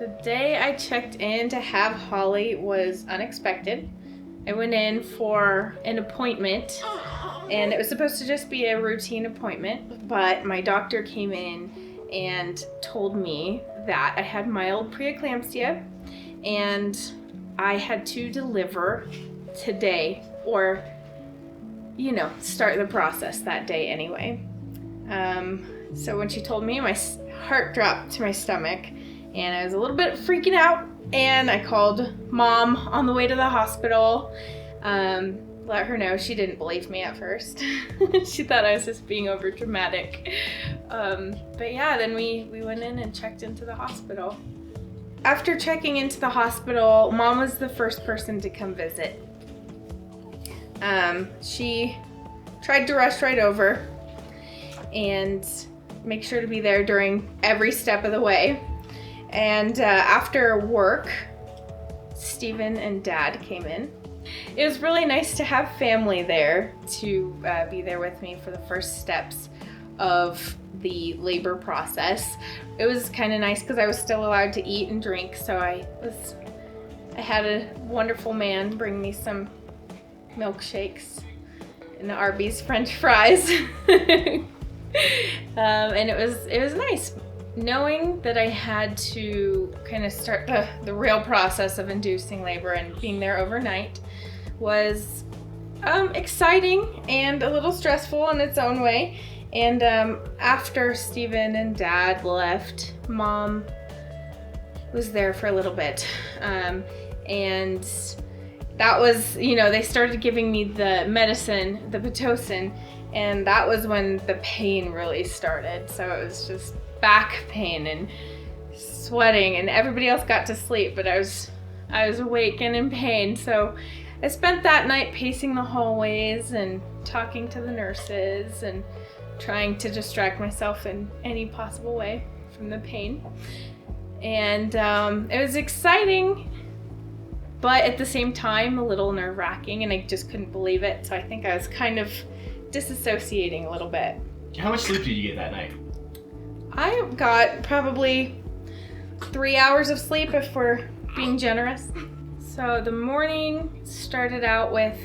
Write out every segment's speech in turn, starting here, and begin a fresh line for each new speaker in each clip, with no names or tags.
The day I checked in to have Holly was unexpected. I went in for an appointment, and it was supposed to just be a routine appointment, but my doctor came in and told me that I had mild preeclampsia and I had to deliver today, or, start the process that day anyway. So when she told me, my heart dropped to my stomach, and I was a little bit freaking out, and I called Mom on the way to the hospital. Let her know. She didn't believe me at first. She thought I was just being over dramatic. But yeah, then we went in and checked into the hospital. After checking into the hospital, Mom was the first person to come visit. She tried to rush right over and make sure to be there during every step of the way. And after work, Steven and Dad came in. It was really nice to have family there to be there with me for the first steps of the labor process. It was kind of nice because I was still allowed to eat and drink, so I had a wonderful man bring me some milkshakes and the Arby's French fries. And it was nice. Knowing that I had to kind of start the real process of inducing labor and being there overnight was exciting and a little stressful in its own way. And after Steven and Dad left, Mom was there for a little bit. And that was, they started giving me the medicine, the Pitocin, and that was when the pain really started. So it was just back pain and sweating, and everybody else got to sleep, but I was awake and in pain. So I spent that night pacing the hallways and talking to the nurses and trying to distract myself in any possible way from the pain. And it was exciting, but at the same time a little nerve-wracking, and I just couldn't believe it. So I think I was kind of disassociating a little bit.
How much sleep did you get that night?
I got probably 3 hours of sleep if we're being generous. So the morning started out with,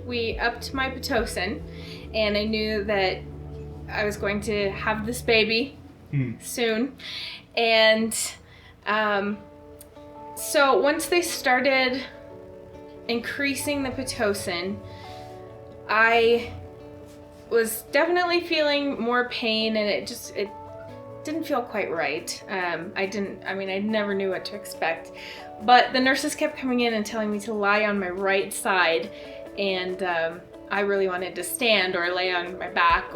we upped my Pitocin, and I knew that I was going to have this baby soon. And so once they started increasing the Pitocin, I was definitely feeling more pain, and it didn't feel quite right. I never knew what to expect, but the nurses kept coming in and telling me to lie on my right side, and I really wanted to stand or lay on my back,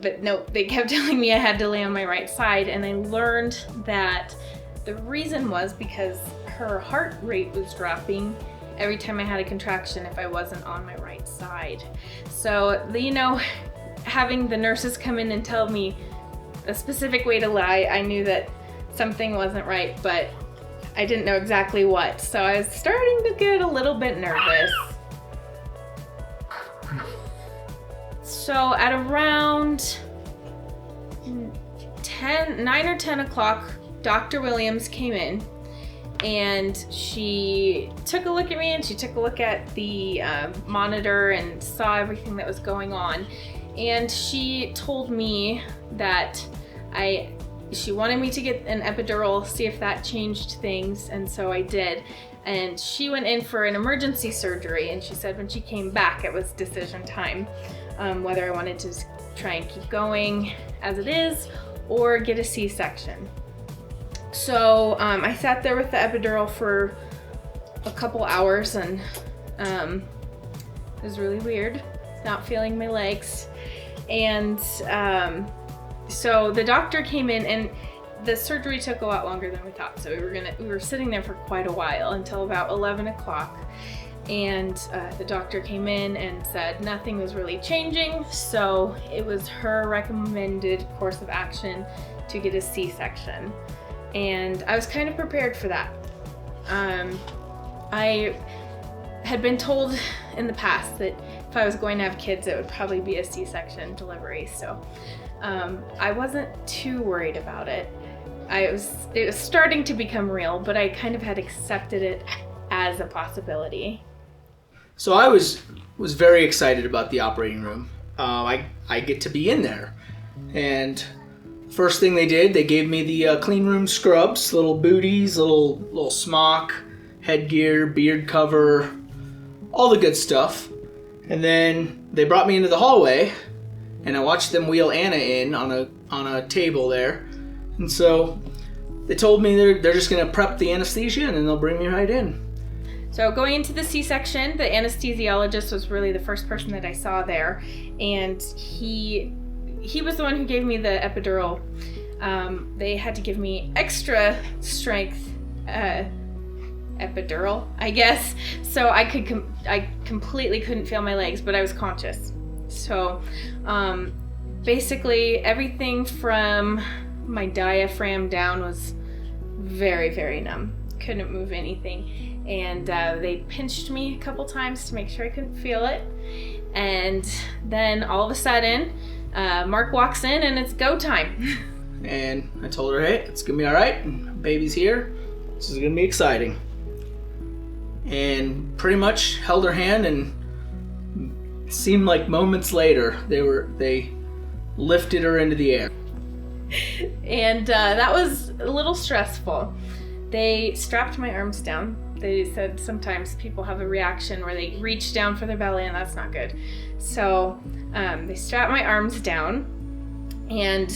but no, they kept telling me I had to lay on my right side. And I learned that the reason was because her heart rate was dropping every time I had a contraction if I wasn't on my right side. So, having the nurses come in and tell me a specific way to lie, I knew that something wasn't right, but I didn't know exactly what. So I was starting to get a little bit nervous. So at around 9 or 10 o'clock, Dr. Williams came in, and she took a look at me, and she took a look at the monitor and saw everything that was going on. And she told me that she wanted me to get an epidural, see if that changed things, and so I did. And she went in for an emergency surgery, and she said when she came back it was decision time, whether I wanted to try and keep going as it is or get a C-section. So I sat there with the epidural for a couple hours, and it was really weird, not feeling my legs. And so the doctor came in, and the surgery took a lot longer than we thought. So we were sitting there for quite a while until about 11 o'clock. And the doctor came in and said nothing was really changing. So it was her recommended course of action to get a C-section. And I was kind of prepared for that. I had been told in the past that if I was going to have kids, it would probably be a C-section delivery. So I wasn't too worried about it. it was starting to become real, but I kind of had accepted it as a possibility.
So I was very excited about the operating room. I get to be in there, and first thing they did, they gave me the clean room scrubs, little booties, little smock, headgear, beard cover, all the good stuff. And then they brought me into the hallway, and I watched them wheel Anna in on a table there. And so they told me they're just gonna prep the anesthesia and then they'll bring me right in.
So going into the C-section, the anesthesiologist was really the first person that I saw there, and he was the one who gave me the epidural. They had to give me extra strength epidural, I guess, so I completely couldn't feel my legs, but I was conscious. So basically everything from my diaphragm down was very, very numb. Couldn't move anything. And they pinched me a couple times to make sure I couldn't feel it. And then all of a sudden, Mark walks in and it's go time.
And I told her, hey, it's gonna be all right. Baby's here. This is gonna be exciting. And pretty much held her hand, and it seemed like moments later they lifted her into the air.
And that was a little stressful. They strapped my arms down. They said sometimes people have a reaction where they reach down for their belly, and that's not good. So they strapped my arms down, and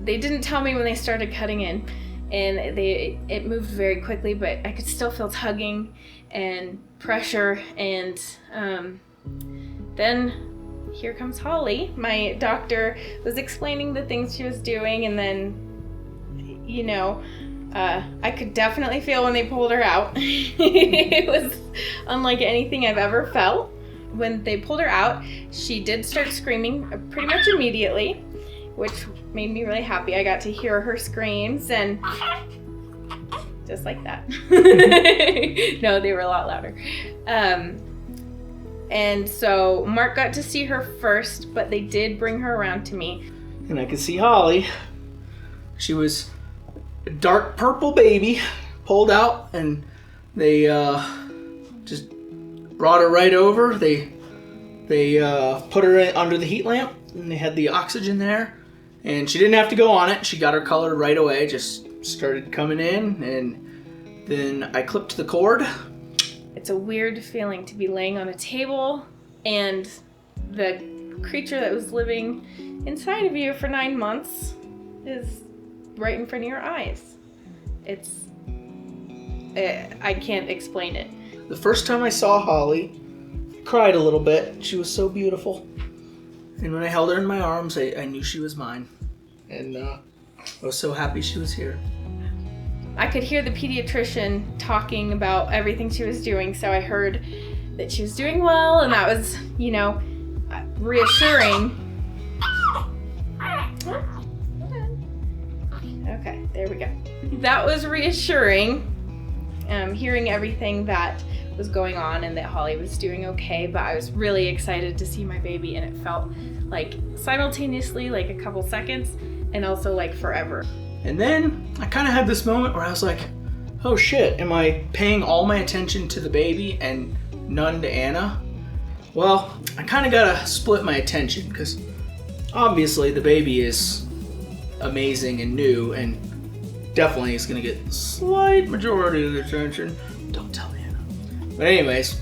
they didn't tell me when they started cutting in, and it moved very quickly, but I could still feel tugging and pressure. And then here comes Holly. My doctor was explaining the things she was doing, and then I could definitely feel when they pulled her out. It was unlike anything I've ever felt. When they pulled her out, she did start screaming pretty much immediately, which made me really happy. I got to hear her screams, and just like that. No, they were a lot louder. And so Mark got to see her first, but they did bring her around to me.
And I could see Holly. She was a dark purple baby, pulled out, and they just brought her right over. They put her under the heat lamp, and they had the oxygen there, and she didn't have to go on it. She got her color right away, just started coming in, and then I clipped the cord.
It's a weird feeling to be laying on a table, and the creature that was living inside of you for 9 months is right in front of your eyes. I can't explain it.
The first time I saw Holly, I cried a little bit. She was so beautiful. And when I held her in my arms, I knew she was mine. And I was so happy she was here.
I could hear the pediatrician talking about everything she was doing, so I heard that she was doing well, and that was, reassuring. Okay, there we go. That was reassuring, hearing everything that was going on and that Holly was doing okay, but I was really excited to see my baby, and it felt like simultaneously like a couple seconds and also like forever.
And then I kind of had this moment where I was like, oh shit, am I paying all my attention to the baby and none to Anna? Well, I kind of gotta split my attention, because obviously the baby is amazing and new, and definitely is gonna get a slight majority of the attention. Don't tell Anna. But anyways,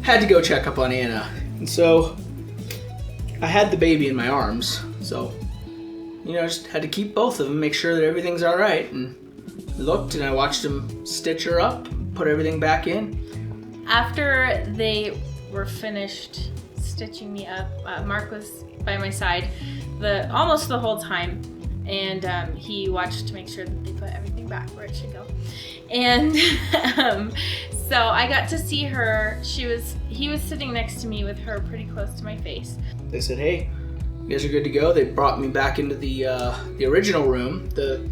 had to go check up on Anna. And so I had the baby in my arms, so just had to keep both of them, make sure that everything's all right, and looked, and I watched them stitch her up, put everything back in.
After they were finished stitching me up, Mark was by my side almost the whole time, and he watched to make sure that they put everything back where it should go. And so I got to see her. He was sitting next to me with her pretty close to my face.
They said, hey, you guys are good to go. They brought me back into the original room, the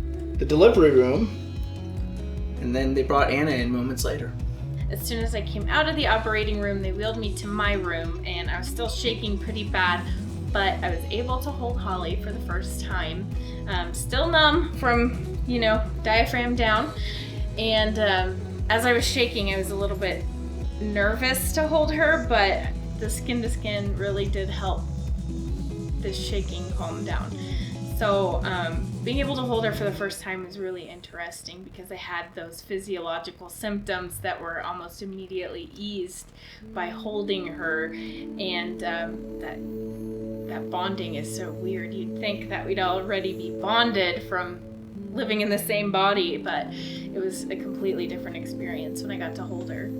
delivery room, and then they brought Anna in moments later.
As soon as I came out of the operating room, they wheeled me to my room, and I was still shaking pretty bad, but I was able to hold Holly for the first time. Still numb from, diaphragm down. And as I was shaking, I was a little bit nervous to hold her, but the skin to skin really did help the shaking calm down. So being able to hold her for the first time was really interesting because I had those physiological symptoms that were almost immediately eased by holding her, and that bonding is so weird. You'd think that we'd already be bonded from living in the same body, but it was a completely different experience when I got to hold her.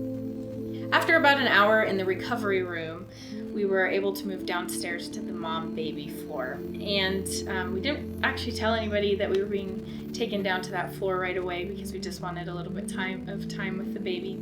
After about an hour in the recovery room, we were able to move downstairs to the mom-baby floor. And we didn't actually tell anybody that we were being taken down to that floor right away because we just wanted a little bit of time with the baby.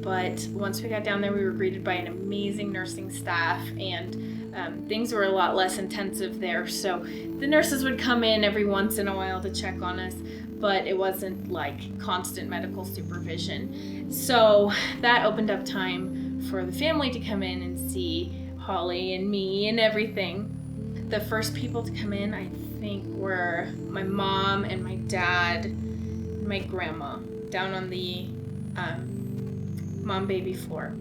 But once we got down there, we were greeted by an amazing nursing staff, and things were a lot less intensive there. So the nurses would come in every once in a while to check on us, but it wasn't like constant medical supervision. So that opened up time for the family to come in and see Holly and me and everything. The first people to come in, I think, were my mom and my dad and my grandma down on the mom-baby floor.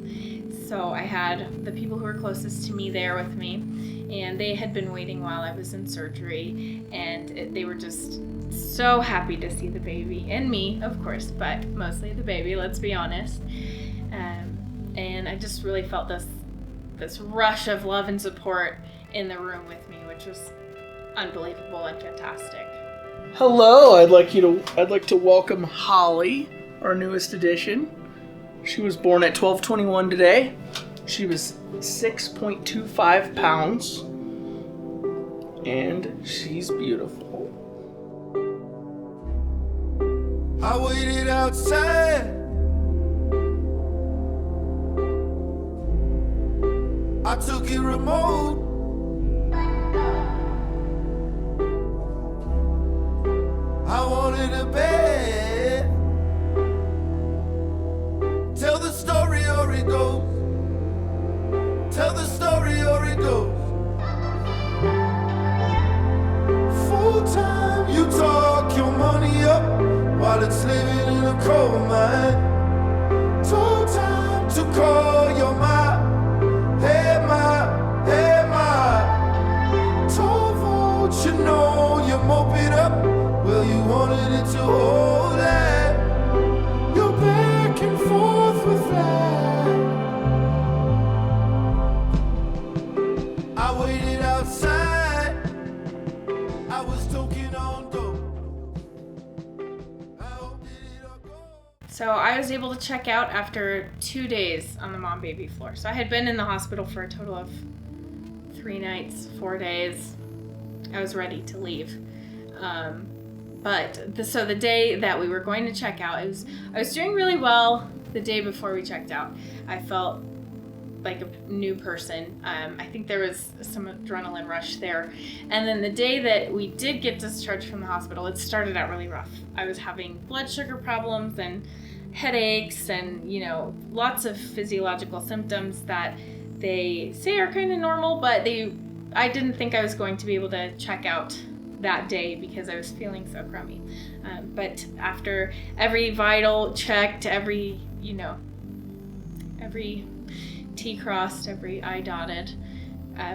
So I had the people who were closest to me there with me, and they had been waiting while I was in surgery, and they were just so happy to see the baby, and me, of course, but mostly the baby, let's be honest. And I just really felt this rush of love and support in the room with me, which was unbelievable and fantastic.
Hello, I'd like to welcome Holly, our newest addition. She was born at 12/21 today. She was 6.25 pounds, and she's beautiful.
I waited outside. I took it remote. I wanted a bed. Tell the story or it goes. Tell the story or it goes. Full time, you talk your money up while it's living in a coal mine. Told time to call your mind. Hey ma, told vote, you know you mope it up. Well, you wanted it to hold that. You're back and forth with that. I waited outside. I was toking on go. I hope did it all go.
So I was able to check out after 2 days on the mom-baby floor. So I had been in the hospital for a total of 3 nights, 4 days. I was ready to leave. So the day that we were going to check out, I was doing really well the day before we checked out. I felt like a new person. I think there was some adrenaline rush there. And then the day that we did get discharged from the hospital, it started out really rough. I was having blood sugar problems and headaches and, lots of physiological symptoms that they say are kind of normal, but I didn't think I was going to be able to check out that day because I was feeling so crummy. But after every vital checked, every T crossed, every I dotted,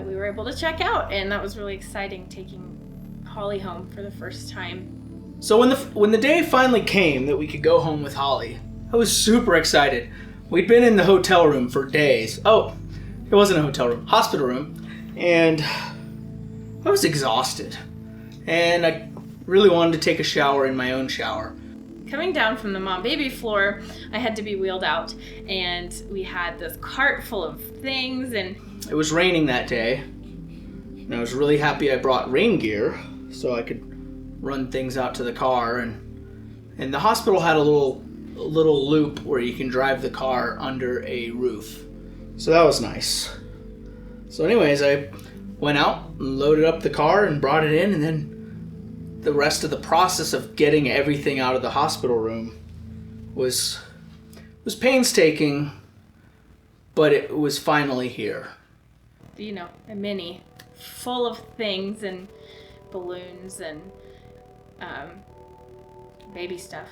we were able to check out, and that was really exciting, taking Holly home for the first time.
So when the day finally came that we could go home with Holly, I was super excited. We'd been in the hotel room for days. Oh, it wasn't a hotel room, hospital room, and I was exhausted. And I really wanted to take a shower in my own shower.
Coming down from the mom-baby floor, I had to be wheeled out, and we had this cart full of things, and
it was raining that day, and I was really happy I brought rain gear so I could run things out to the car, and the hospital had a little loop where you can drive the car under a roof. So that was nice. So anyways, I went out and loaded up the car and brought it in, and then the rest of the process of getting everything out of the hospital room was painstaking, but it was finally here.
a mini full of things and balloons and baby stuff.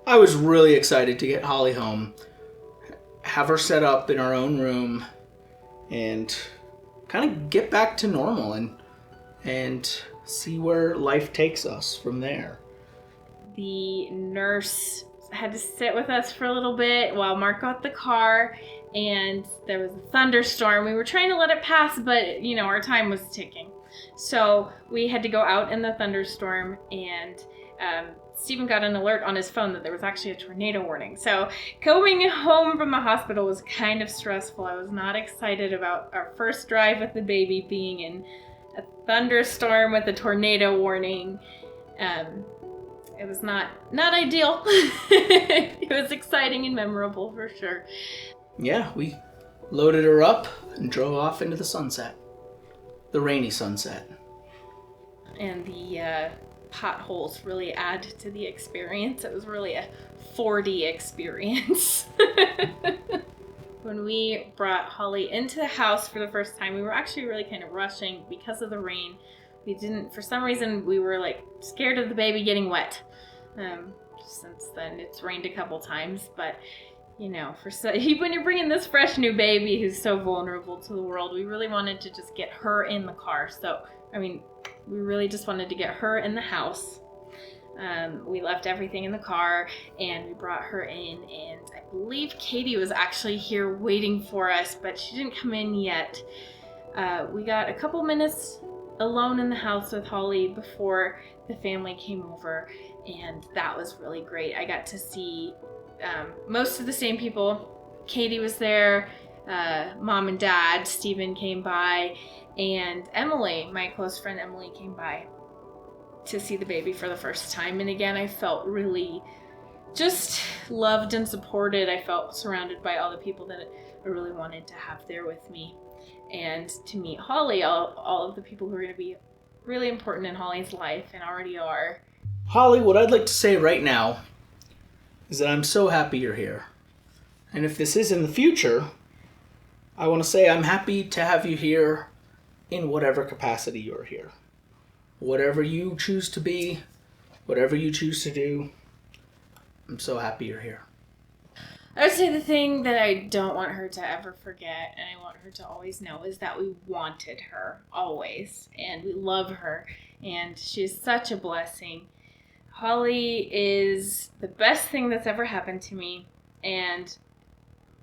I was really excited to get Holly home, have her set up in our own room, and kind of get back to normal and see where life takes us from there.
The nurse had to sit with us for a little bit while Mark got the car, and there was a thunderstorm. We were trying to let it pass, but our time was ticking. So we had to go out in the thunderstorm, and Stephen got an alert on his phone that there was actually a tornado warning. So coming home from the hospital was kind of stressful. I was not excited about our first drive with the baby being in a thunderstorm with a tornado warning. It was not ideal. It was exciting and memorable for sure.
Yeah, we loaded her up and drove off into the sunset. The rainy sunset.
And the potholes really add to the experience. It was really a 4D experience. When we brought Holly into the house for the first time, we were actually really kind of rushing because of the rain. For some reason, we were like scared of the baby getting wet. Since then, it's rained a couple times, but when you're bringing this fresh new baby who's so vulnerable to the world, we really wanted to just get her in the car. So, we really just wanted to get her in the house. We left everything in the car and we brought her in, and I believe Katie was actually here waiting for us, but she didn't come in yet. We got a couple minutes alone in the house with Holly before the family came over, and that was really great. I got to see most of the same people. Katie was there, Mom and Dad, Stephen came by, and Emily, my close friend Emily, came by to see the baby for the first time. And again, I felt really just loved and supported. I felt surrounded by all the people that I really wanted to have there with me. And to meet Holly, all of the people who are going to be really important in Holly's life and already are.
Holly, what I'd like to say right now is that I'm so happy you're here. And if this is in the future, I want to say I'm happy to have you here in whatever capacity you're here. Whatever you choose to be, whatever you choose to do, I'm so happy you're here.
I would say the thing that I don't want her to ever forget, and I want her to always know, is that we wanted her always, and we love her, and she's such a blessing. Holly is the best thing that's ever happened to me, and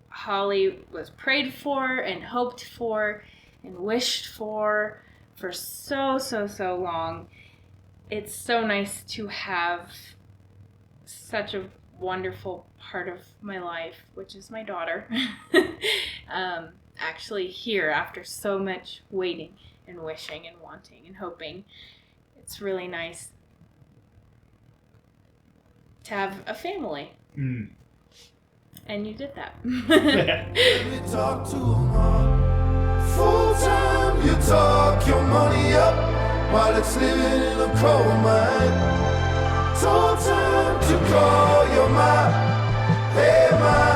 Holly was prayed for and hoped for and wished for so long. It's so nice to have such a wonderful part of my life, which is my daughter, actually here after so much waiting and wishing and wanting and hoping. It's really nice to have a family.
Mm.
And you did that.
Let me talk to 'em. Full time, you talk your money up while it's living in a coal mine. Told time to call your mom. Hey, mom.